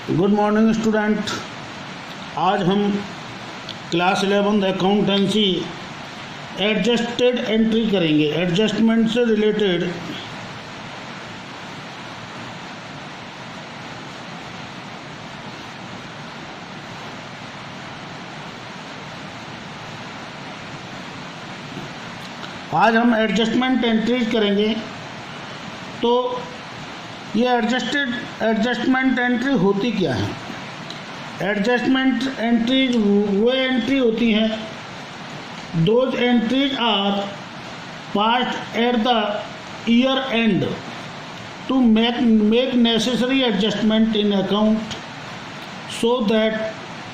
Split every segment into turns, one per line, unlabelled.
Good morning student. आज हम class 11 accountancy adjusted entry करेंगे। एडजस्टमेंट से रिलेटेड आज हम एडजस्टमेंट एंट्रीज करेंगे। तो ये एडजस्टमेंट एंट्री होती क्या है? एडजस्टमेंट एंट्रीज वो एंट्री होती हैं, those entries are passed at the year end to make necessary adjustment in account so that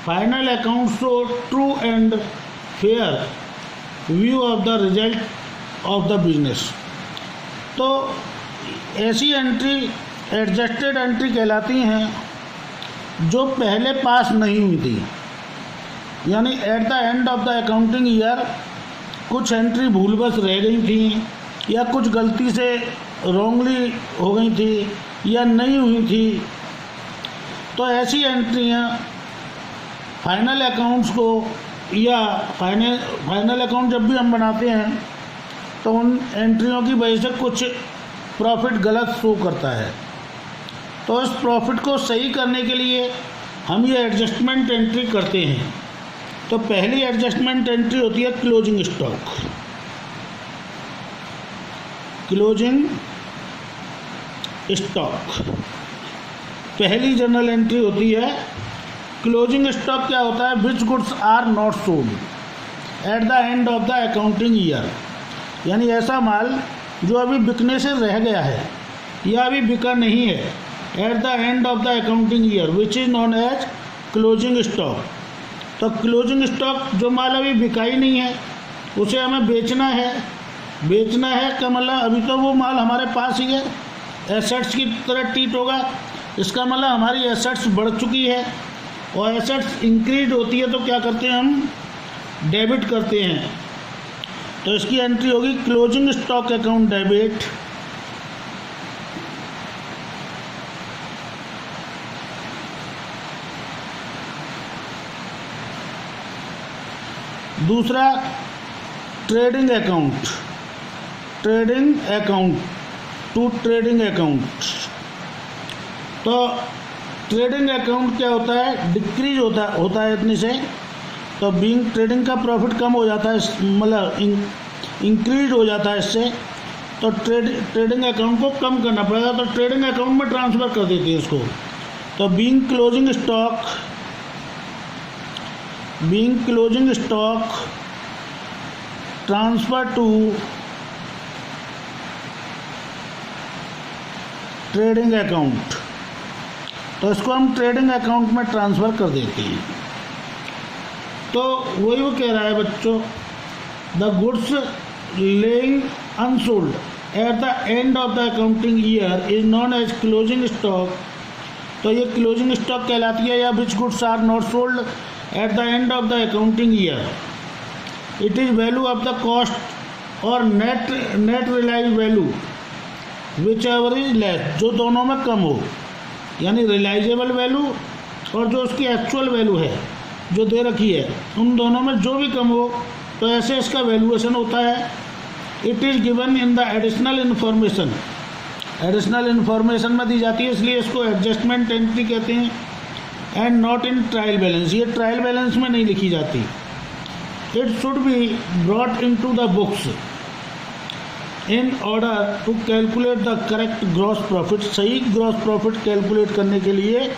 final account show true and fair view of the result of the business. तो ऐसी entry adjusted entry कहलाती हैं जो पहले पास नहीं हुई थी, यानी eight the end of the accounting year कुछ एंट्री भूलवश रह गई थी या कुछ गलती से रॉन्गली हो गई थी या नहीं हुई थी। तो ऐसी एंट्रियां फाइनल अकाउंट्स को या फाइनल अकाउंट जब भी हम बनाते हैं तो उन एंट्रियों की वजह से कुछ प्रॉफिट गलत शो करता है। तो इस प्रॉफिट को सही करने के लिए हम ये एडजस्टमेंट एंट्री करते हैं। तो पहली एडजस्टमेंट एंट्री होती है क्लोजिंग स्टॉक। क्लोजिंग स्टॉक पहली जनरल एंट्री होती है। क्लोजिंग स्टॉक क्या होता है? Which goods are not sold at the end of the accounting year, यानी ऐसा माल जो अभी बिकने से रह गया है या अभी बिका नहीं है at the end of the accounting year which is known as closing stock. तो क्लोजिंग स्टॉक जो माल अभी बिका ही नहीं है उसे हमें बेचना है का मतलब अभी तो वो माल हमारे पास ही है, एसेट्स की तरह ट्रीट होगा। इसका मतलब हमारी एसेट्स बढ़ चुकी है और एसेट्स इंक्रीज होती है तो क्या करते हैं, हम डेबिट करते हैं। तो इसकी एंट्री होगी क्लोजिंग स्टॉक अकाउंट डेबिट। दूसरा trading account to trading account. तो ट्रेडिंग अकाउंट क्या होता है? डिक्रीज होता है इतने से, तो बीइंग ट्रेडिंग का प्रॉफिट कम हो जाता है, मतलब इंक्रीज हो जाता है इससे। तो ट्रेडिंग अकाउंट को कम करना पड़ेगा, तो ट्रेडिंग अकाउंट में ट्रांसफ़र कर देती है इसको। तो being closing stock transfer to trading account, तो इसको हम ट्रेडिंग अकाउंट में ट्रांसफ़र कर देते हैं। तो वही वो कह रहा है बच्चों, the goods laying unsold at the end of the accounting year is known as closing stock. तो ये क्लोजिंग स्टॉक कहलाती है। या which goods are not sold at the end of the accounting year, it is value of the cost और net realise value whichever is less, जो दोनों में कम हो, यानी रियलाइजेबल वैल्यू और जो उसकी एक्चुअल वैल्यू है जो दे रखी है, उन दोनों में जो भी कम हो तो ऐसे इसका वैल्यूएशन होता है। It is given in the additional information में दी जाती है, इसलिए इसको एडजस्टमेंट एंट्री कहते हैं। And not in trial balance, ये ट्रायल बैलेंस में नहीं लिखी जाती। It should be brought into the books in order to calculate the correct gross profit. सही ग्रॉस प्रॉफिट कैलकुलेट करने के लिए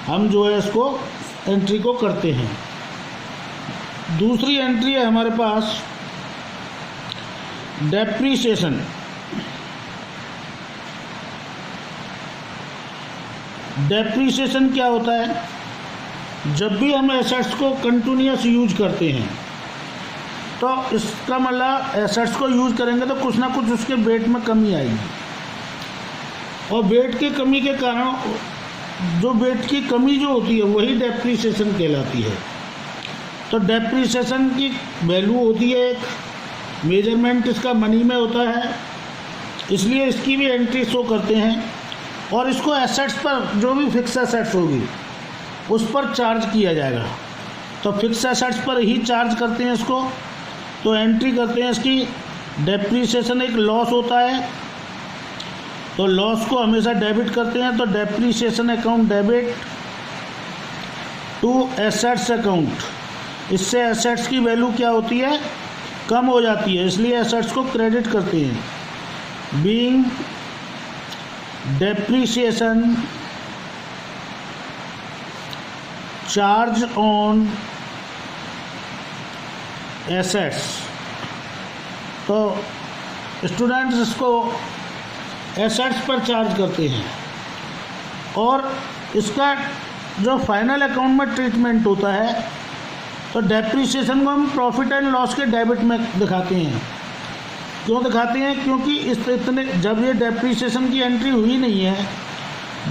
हम जो है इसको एंट्री को करते हैं। दूसरी एंट्री है हमारे पास डेप्रीसिएशन। डेप्रीसिएशन क्या होता है? जब भी हम एसेट्स को कंटिन्यूअस यूज करते हैं तो इसका मतलब एसेट्स को यूज करेंगे तो कुछ ना कुछ उसके वेट में कमी आएगी, और वेट की कमी के कारण जो वेट की कमी जो होती है वही डेप्रीसिएशन कहलाती है। तो डेप्रीसिएशन की वैल्यू होती है, मेजरमेंट इसका मनी में होता है, इसलिए इसकी भी एंट्री शो करते हैं। और इसको एसेट्स पर जो भी फिक्स एसेट्स होगी उस पर चार्ज किया जाएगा। तो फिक्स एसेट्स पर ही चार्ज करते हैं इसको। तो एंट्री करते हैं इसकी, डेप्रीसिएशन एक लॉस होता है, तो लॉस को हमेशा डेबिट करते हैं। तो depreciation account debit to assets account. इससे एसेट्स की वैल्यू क्या होती है, कम हो जाती है, इसलिए एसेट्स को क्रेडिट करते हैं। Being depreciation charge on assets. तो स्टूडेंट्स इसको एसेट्स पर चार्ज करते हैं, और इसका जो फाइनल अकाउंट में ट्रीटमेंट होता है, तो डेप्रीसिएशन को हम प्रॉफिट एंड लॉस के डेबिट में दिखाते हैं। क्यों दिखाते हैं, क्योंकि इतने जब ये डेप्रीसिएशन की एंट्री हुई नहीं है,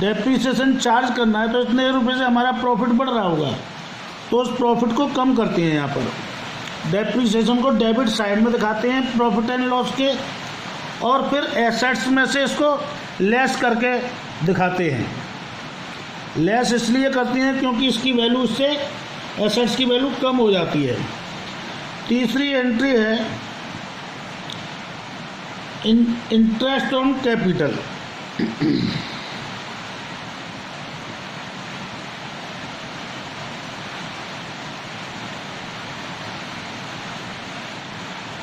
डेप्रीसिएशन चार्ज करना है, तो इतने रुपए से हमारा प्रॉफिट बढ़ रहा होगा, तो उस प्रॉफिट को कम करते हैं। यहाँ पर डेप्रीसिएशन को डेबिट साइड में दिखाते हैं प्रॉफिट एंड लॉस के, और फिर एसेट्स में से इसको लेस करके दिखाते हैं। लेस इसलिए करते हैं क्योंकि इसकी वैल्यू, इससे एसेट्स की वैल्यू कम हो जाती है। तीसरी एंट्री है interest on capital.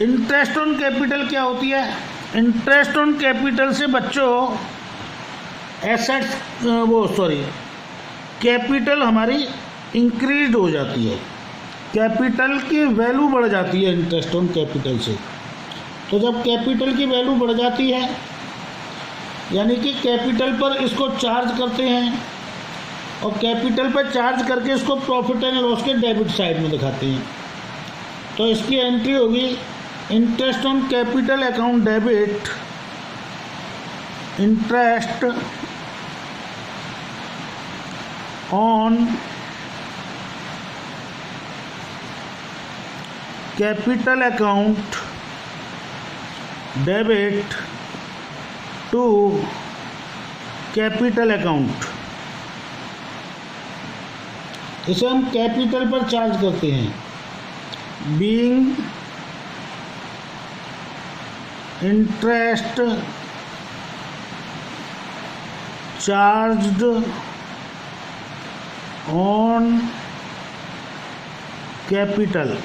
Interest on capital क्या होती है? इंटरेस्ट ऑन कैपिटल से बच्चों एसेट्स कैपिटल हमारी इंक्रीज हो जाती है, कैपिटल की वैल्यू बढ़ जाती है इंटरेस्ट ऑन कैपिटल से। तो जब कैपिटल की वैल्यू बढ़ जाती है, यानी कि कैपिटल पर इसको चार्ज करते हैं, और कैपिटल पर चार्ज करके इसको प्रॉफिट एंड लॉस के डेबिट साइड में दिखाते हैं। तो इसकी एंट्री होगी interest on capital account debit, interest on capital account debit to capital account. इसे हम कैपिटल पर चार्ज करते हैं। Being interest charged on capital.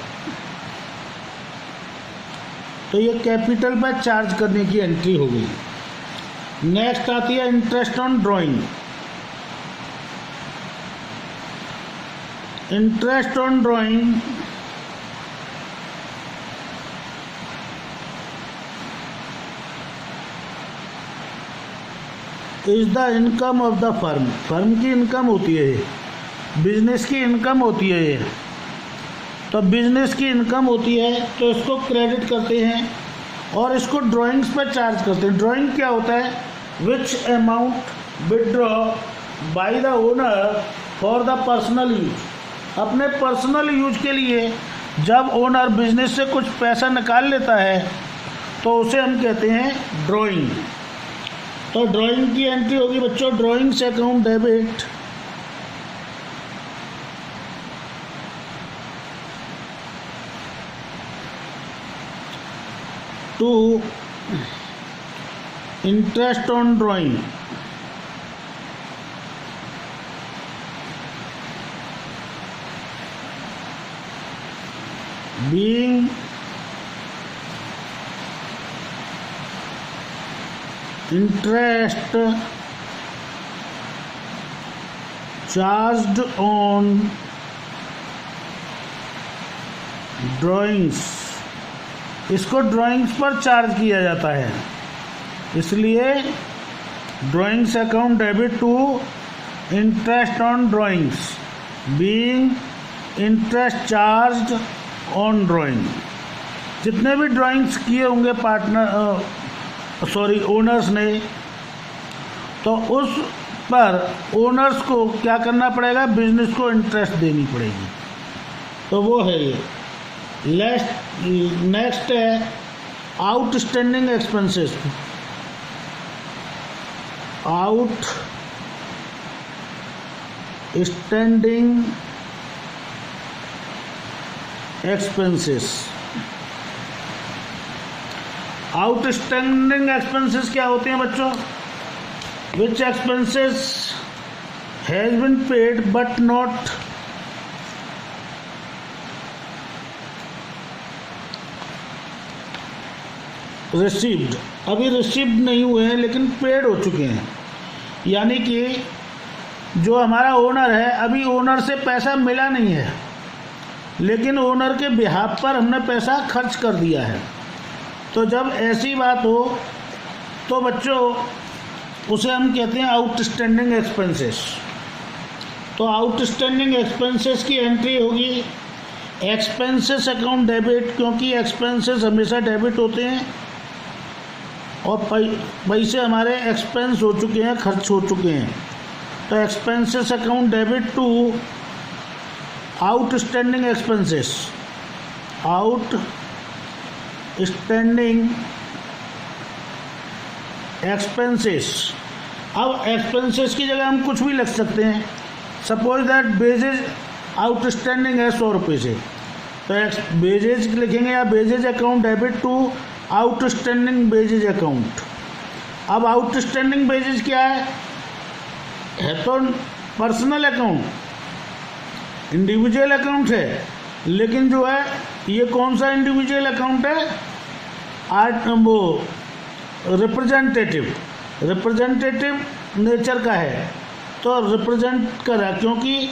तो ये कैपिटल पर चार्ज करने की एंट्री हो गई। नेक्स्ट आती है interest on drawing. Interest on drawing is the income of the firm. Firm की इनकम होती है, बिजनेस की इनकम होती है ये। तो बिजनेस की इनकम होती है, तो इसको क्रेडिट करते हैं और इसको ड्राइंग्स पर चार्ज करते हैं। ड्राइंग क्या होता है? विच amount withdraw by the owner for the personal use. अपने पर्सनल यूज के लिए जब ओनर बिजनेस से कुछ पैसा निकाल लेता है, तो उसे हम कहते हैं ड्राइंग। तो ड्राइंग की एंट्री होगी बच्चों, drawings account debit to interest on drawing. Being interest charged on drawings. इसको ड्राइंग्स पर चार्ज किया जाता है, इसलिए drawings account debit to interest on drawings. Being interest charged on drawing. जितने भी ड्राइंग्स किए होंगे ओनर्स ने, तो उस पर ओनर्स को क्या करना पड़ेगा? बिजनेस को इंटरेस्ट देनी पड़ेगी। तो वो है ये। नेक्स्ट है outstanding expenses. Standing expenses. Outstanding expenses क्या होते हैं बच्चों? Which expenses has been paid but not received. अभी रिसीव्ड नहीं हुए हैं लेकिन पेड हो चुके हैं। यानी कि जो हमारा ओनर है, अभी ओनर से पैसा मिला नहीं है लेकिन ओनर के बिहाफ पर हमने पैसा खर्च कर दिया है। तो जब ऐसी बात हो तो बच्चों उसे हम कहते हैं आउटस्टैंडिंग एक्सपेंसेस। तो आउटस्टैंडिंग एक्सपेंसेस की एंट्री होगी एक्सपेंसेस अकाउंट डेबिट, क्योंकि एक्सपेंसेस हमेशा डेबिट होते हैं और पैसे हमारे एक्सपेंस हो चुके हैं, खर्च हो चुके हैं। तो expenses account debit to outstanding expenses, outstanding expenses. अब एक्सपेंसेस की जगह हम कुछ भी लिख सकते हैं। सपोज दैट बेजेज आउटस्टैंडिंग है 100 रुपये से, तो बेजेज लिखेंगे या wages account debit to outstanding wages account. अब आउटस्टैंडिंग बेजेज क्या है तो पर्सनल अकाउंट, इंडिविजुअल अकाउंट है, लेकिन जो है ये कौन सा इंडिविजुअल अकाउंट है? वो रिप्रेजेंटेटिव नेचर का है। तो रिप्रेजेंट कर रहा है क्योंकि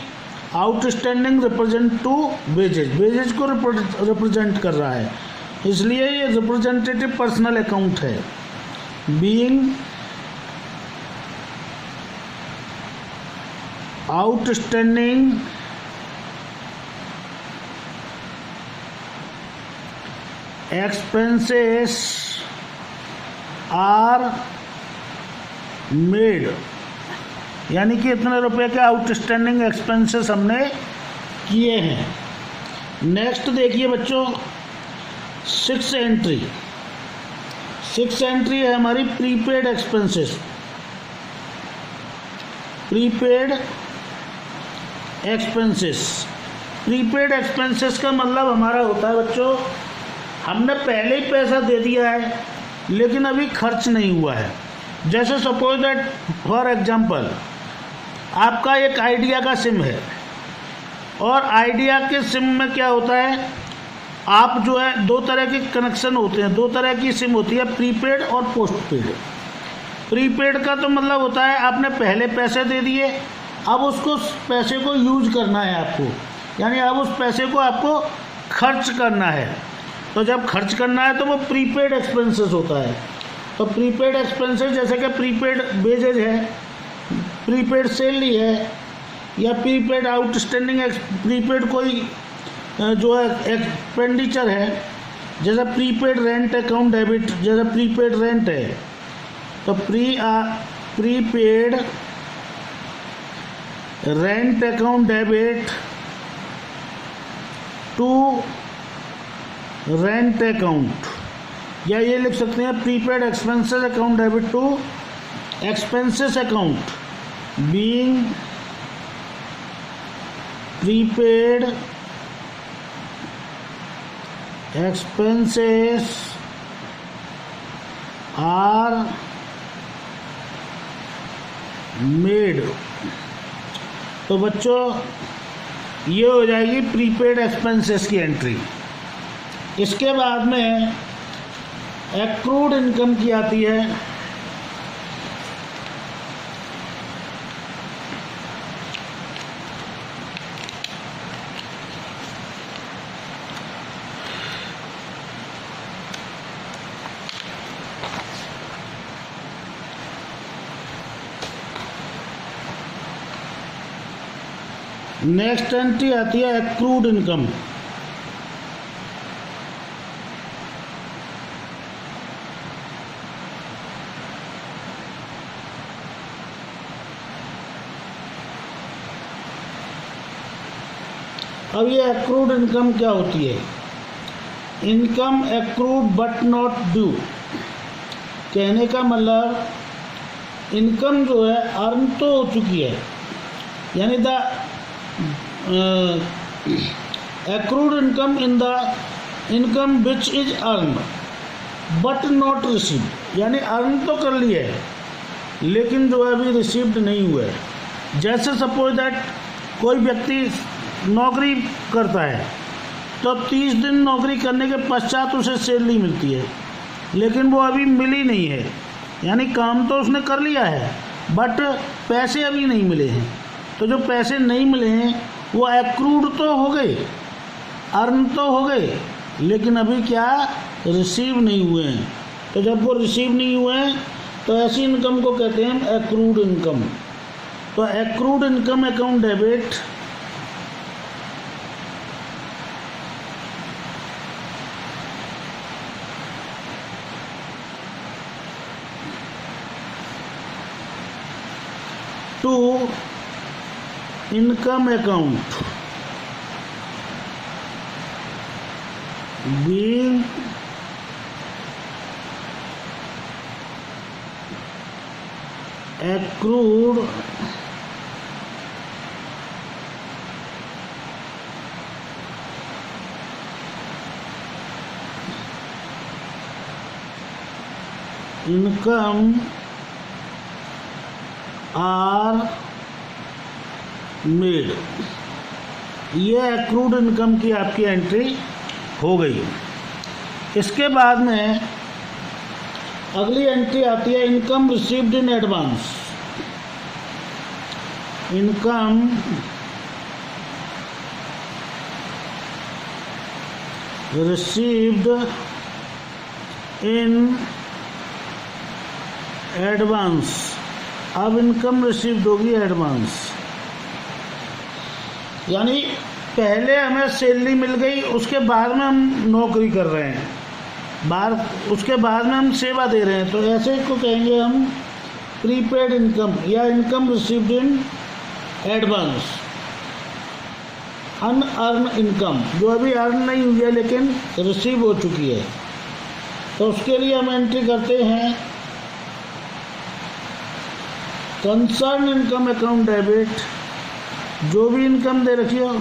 आउटस्टैंडिंग रिप्रेजेंट टू बेजेज को रिप्रेजेंट कर रहा है, इसलिए ये रिप्रेजेंटेटिव पर्सनल अकाउंट है। Being outstanding expenses are made, यानी कि इतने रुपए के आउटस्टैंडिंग एक्सपेंसेस हमने किए हैं। नेक्स्ट देखिए बच्चों, 6 एंट्री है हमारी प्रीपेड एक्सपेंसेस। प्रीपेड एक्सपेंसेस का मतलब हमारा होता है बच्चों, हमने पहले ही पैसा दे दिया है लेकिन अभी खर्च नहीं हुआ है। जैसे सपोज दैट फॉर एग्जांपल आपका एक आइडिया का सिम है और आइडिया के सिम में क्या होता है, आप जो है 2 तरह के कनेक्शन होते हैं, 2 तरह की सिम होती है, प्रीपेड और पोस्टपेड। प्रीपेड का तो मतलब होता है आपने पहले पैसे दे दिए, अब उसको पैसे को यूज करना है आपको, यानी अब उस पैसे को आपको खर्च करना है। तो जब खर्च करना है तो वो प्रीपेड एक्सपेंसेस होता है। तो प्रीपेड एक्सपेंसेस जैसे कि प्रीपेड बेजेज है, प्रीपेड सैलरी है, या प्रीपेड आउटस्टैंडिंग प्रीपेड कोई जो है एक्सपेंडिचर है, जैसे प्रीपेड रेंट अकाउंट डेबिट, जैसे प्रीपेड रेंट है तो prepaid rent account debit to rent account, या ये लिख सकते हैं prepaid expenses account debit to expenses account. Being prepaid expenses are made. तो बच्चों ये हो जाएगी प्रीपेड एक्सपेंसेस की एंट्री। इसके बाद में एक्रूड इनकम की आती है। नेक्स्ट एंट्री आती है एक्रूड इनकम। अब ये एक्रूड इनकम क्या होती है? Income accrued but not due. कहने का मतलब इनकम जो है अर्न तो हो चुकी है यानी the accrued income in the income which is earn but not received, यानी अर्न तो कर लिया है लेकिन जो है अभी रिसीव्ड नहीं हुआ है। जैसे सपोज दैट कोई व्यक्ति नौकरी करता है तो 30 दिन नौकरी करने के पश्चात उसे सैलरी मिलती है, लेकिन वो अभी मिली नहीं है, यानी काम तो उसने कर लिया है बट पैसे अभी नहीं मिले हैं। तो जो पैसे नहीं मिले हैं वो एक्रूड तो हो गए, अर्न तो हो गए, लेकिन अभी क्या रिसीव नहीं हुए हैं। तो जब वो रिसीव नहीं हुए हैं तो ऐसी इनकम को कहते हैं एक्रूड इनकम। तो accrued income account debit to income account being accrued income are made। ये एक्रूड इनकम की आपकी एंट्री हो गई। इसके बाद में अगली एंट्री आती है income received in advance. Income received in advance. अब इनकम रिसीव्ड होगी एडवांस, यानी पहले हमें सैलरी मिल गई, उसके बाद में हम नौकरी कर रहे हैं, उसके बाद में हम सेवा दे रहे हैं, तो ऐसे को कहेंगे हम प्रीपेड इनकम या income received in advance. Unearned income जो अभी अर्न नहीं हुई है लेकिन रिसीव हो चुकी है, तो उसके लिए हम एंट्री करते हैं कंसर्न इनकम अकाउंट डेबिट। जो भी इनकम दे रखी हो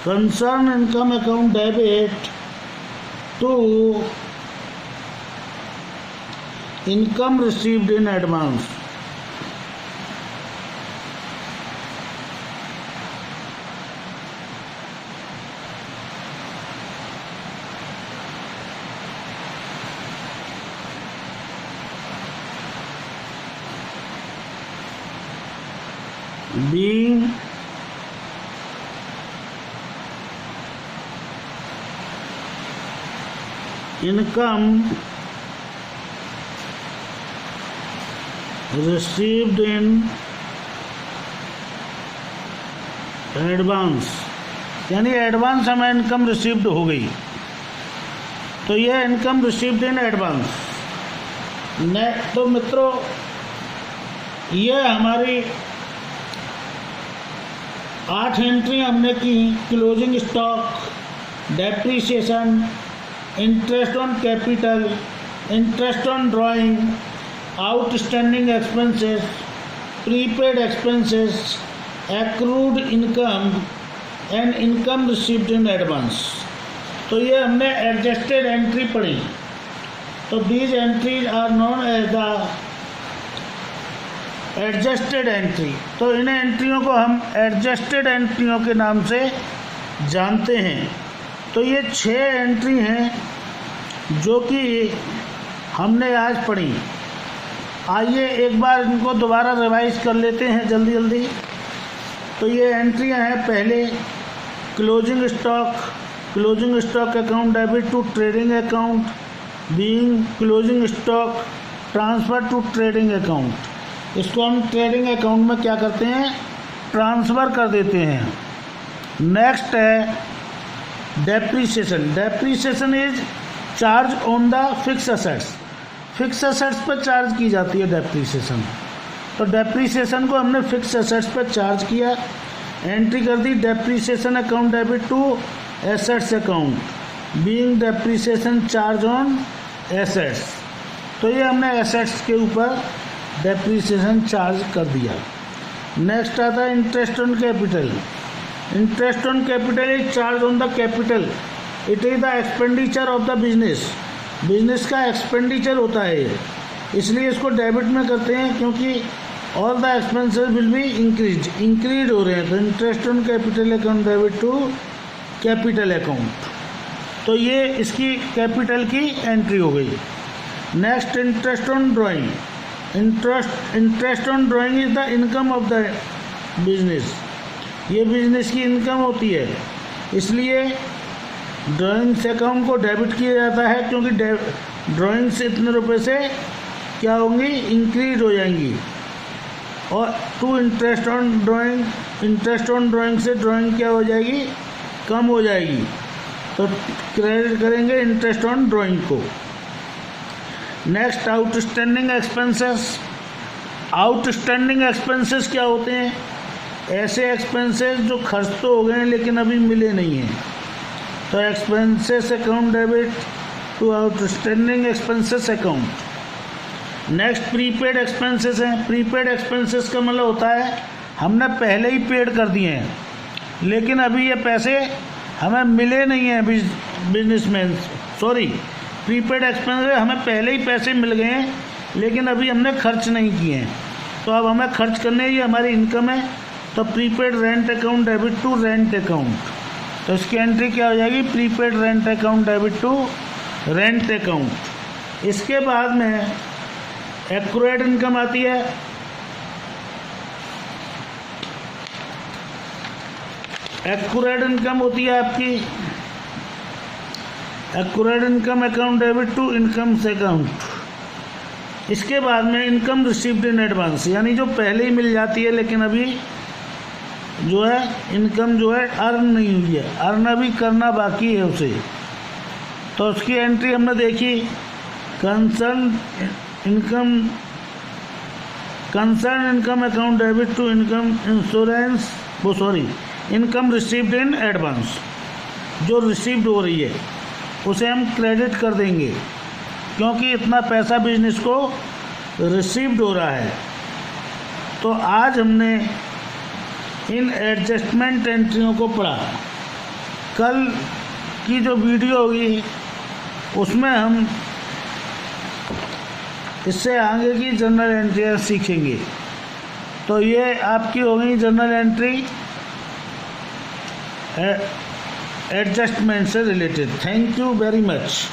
concern income account debit to income received in advance। being income received in advance, यानी एडवांस हमें इनकम रिसीव्ड हो गई, तो ये इनकम रिसीव्ड इन एडवांस। तो मित्रों ये हमारी 8 एंट्री हमने की। Closing stock, depreciation, interest on capital, interest on drawing, outstanding expenses, prepaid expenses, accrued income and income received in advance. तो ये हमने एडजस्टेड एंट्री पढ़ी। तो these entries are known as the adjusted entry. तो इन एंट्रियों को हम एडजस्टेड एंट्रियों के नाम से जानते हैं। तो ये 6 एंट्री हैं जो कि हमने आज पढ़ी। आइए एक बार इनको दोबारा रिवाइज कर लेते हैं जल्दी जल्दी। तो ये एंट्रियां हैं, पहले closing stock account debit to trading account, being closing stock transfer to trading account. इसको हम ट्रेडिंग अकाउंट में क्या करते हैं, ट्रांसफ़र कर देते हैं। नेक्स्ट है depreciation is charge on the fix assets. Fix assets पर चार्ज की जाती है डेप्रीसिएशन। तो डेप्रीसिएशन को हमने फिक्स एसेट्स पर चार्ज किया, एंट्री कर दी depreciation account debit to assets account being depreciation charge on assets. तो ये हमने एसेट्स के ऊपर डेप्रीसिएशन चार्ज कर दिया। नेक्स्ट आता है interest on capital. Interest on capital is charge on the capital, it is the expenditure of the business. Business का एक्सपेंडिचर होता है, इसलिए इसको डेबिट में करते हैं क्योंकि all the expenses will be increase हो रहे हैं। तो interest on capital account debit to capital account, तो ये इसकी कैपिटल की एंट्री हो गई। Next interest on drawing. Interest on drawing is the income of the business, ये बिजनेस की इनकम होती है, इसलिए ड्राइंग्स अकाउंट को डेबिट किया जाता है क्योंकि ड्राइंग्स इतने रुपए से क्या होंगी, इंक्रीज हो जाएंगी। और to interest on drawing, interest on drawing से ड्राइंग क्या हो जाएगी, कम हो जाएगी, तो क्रेडिट करेंगे इंटरेस्ट ऑन ड्राइंग को। Next outstanding expenses. Outstanding expenses क्या होते हैं, ऐसे एक्सपेंसेस जो खर्च तो हो गए हैं लेकिन अभी मिले नहीं हैं। तो expenses account debit to outstanding expenses account. Next prepaid expenses हैं। प्रीपेड एक्सपेंसेस का मतलब होता है हमने पहले ही पेड कर दिए हैं लेकिन अभी ये पैसे हमें मिले नहीं हैं बिजनेसमैन, सॉरी प्रीपेड एक्सपेंसेस हमें पहले ही पैसे मिल गए हैं लेकिन अभी हमने खर्च नहीं किए हैं, तो अब हमें खर्च करने, ये हमारी इनकम है। तो prepaid rent account debit to rent account, तो इसकी एंट्री क्या हो जाएगी, prepaid rent account debit to rent account. इसके बाद में एक्यूरेट इनकम आती है। एक्यूरेट इनकम होती है आपकी accurate income account debit to income account. इसके बाद में इनकम रिसीव्ड इन एडवांस, यानी जो पहले ही मिल जाती है लेकिन अभी जो है इनकम जो है अर्न नहीं हुई है, अर्न अभी करना बाकी है उसे, तो उसकी एंट्री हमने देखी। Concern income account debit to income insurance, वो sorry income received in advance, जो रिसीव्ड हो रही है उसे हम क्रेडिट कर देंगे क्योंकि इतना पैसा बिजनेस को रिसीव्ड हो रहा है। तो आज हमने इन एडजस्टमेंट एंट्रियों को पढ़ा। कल की जो वीडियो होगी उसमें हम इससे आगे की जर्नल एंट्रियाँ सीखेंगे। तो ये आपकी हो गई जर्नल एंट्री एडजस्टमेंट से related. Thank you very much.